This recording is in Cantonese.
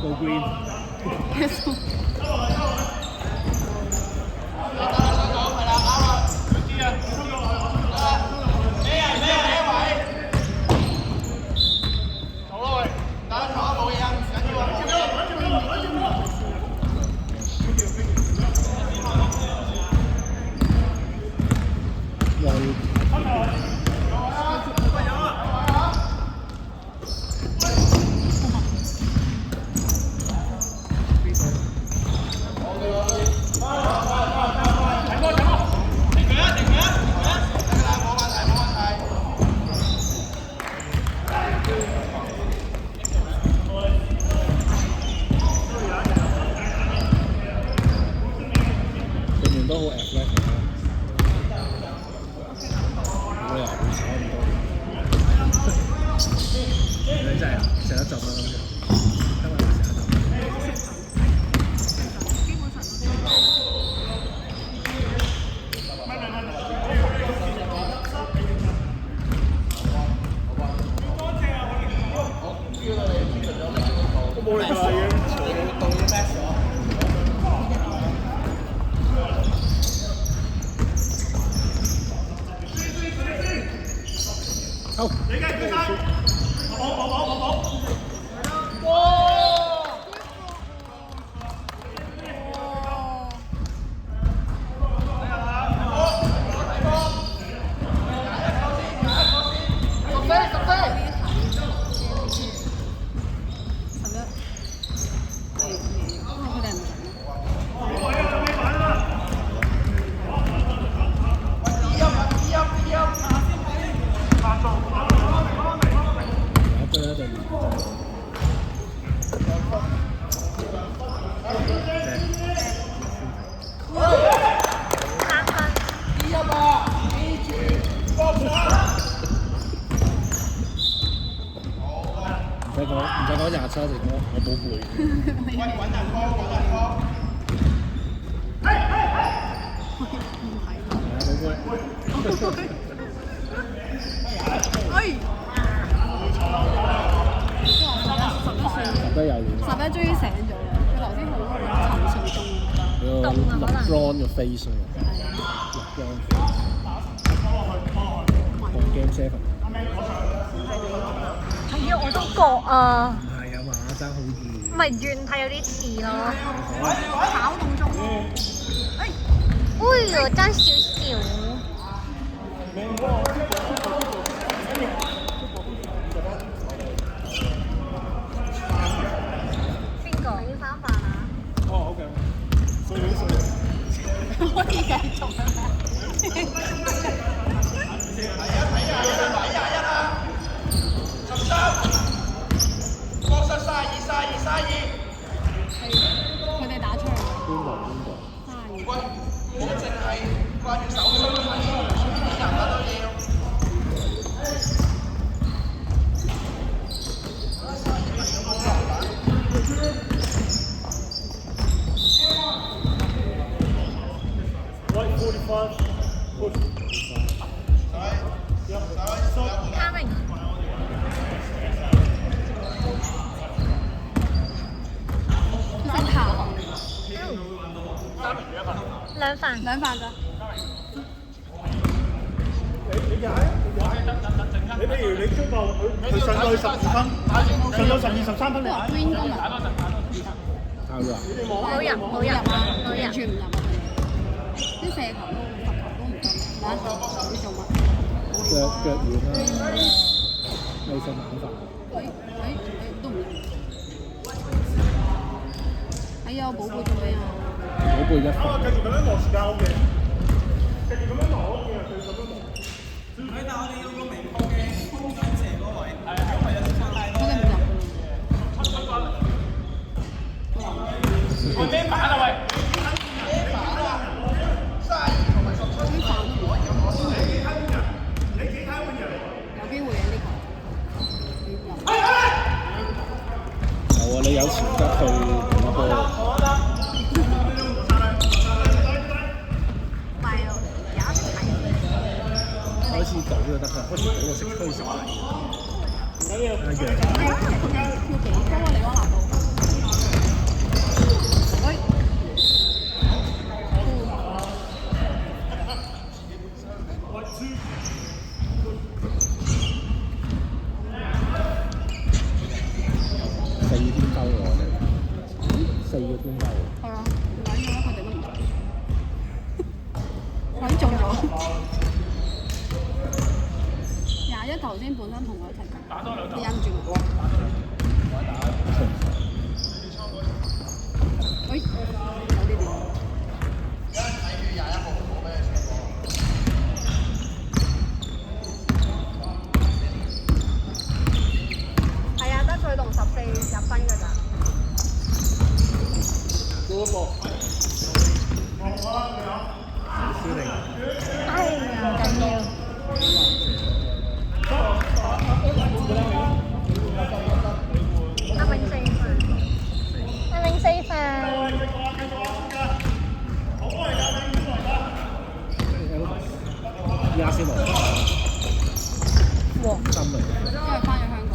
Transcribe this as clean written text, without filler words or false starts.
Go green。都好 athletic 啦，冇理由會炒咁多嘢。你真係成日浸啦咁就，因為成日浸。基本上都冇力㗎啦已經，到啲 match 咗。好，你嘅舉手，我冇，哇！唔使講廿七成咯，我冇背。11終於醒咗啦！佢頭先好沉睡中。凍啊可能。LeBron 嘅 face 啊。LeBron。Game 7。係啊，我都覺啊。唔係啊嘛，爭好遠。咪遠睇有啲似咯。跑動中。哎呦，爭少少。邊個？已經翻飯啦。哦，OK。可以繼續啊！佢哋打出嚟。邊個？喂，我淨係掛住手心啲人啊都要。兩飯咋？你譬如你追求佢上到去12分，上到12、13分你。Green 都唔係。啱啦。冇入啊！完全唔入啊！啲射球都罰球都唔得。嚟你做乜？腳遠啦，未信眼法。都唔入。係啊，寶貝做咩啊？寶貝一分。繼續咁樣磨時間 OK。繼續咁樣磨 OK 啊，繼續咁樣磨。但係我哋要個明確嘅空間射嗰位，係因為有啲太多。我哋唔入。我咩板啊喂？咩板啊？32同埋17。你幾睇換人？有機會啊呢個。有啊，你有潛質去嗰個。開始賭就得㗎，開始賭就識推手。一樣。要幾多啊？你講難度？ 4個專家喎。係啊，唔緊要啦，佢哋都唔中。我已經中咗。21頭先本身同我一齊計，佢因住我。喂，有啲點？係啊，得佢同14入分㗎咋。哎呀，緊要。阿明4分，阿明4分。依家先來。哇！真嚟。因為翻咗香港。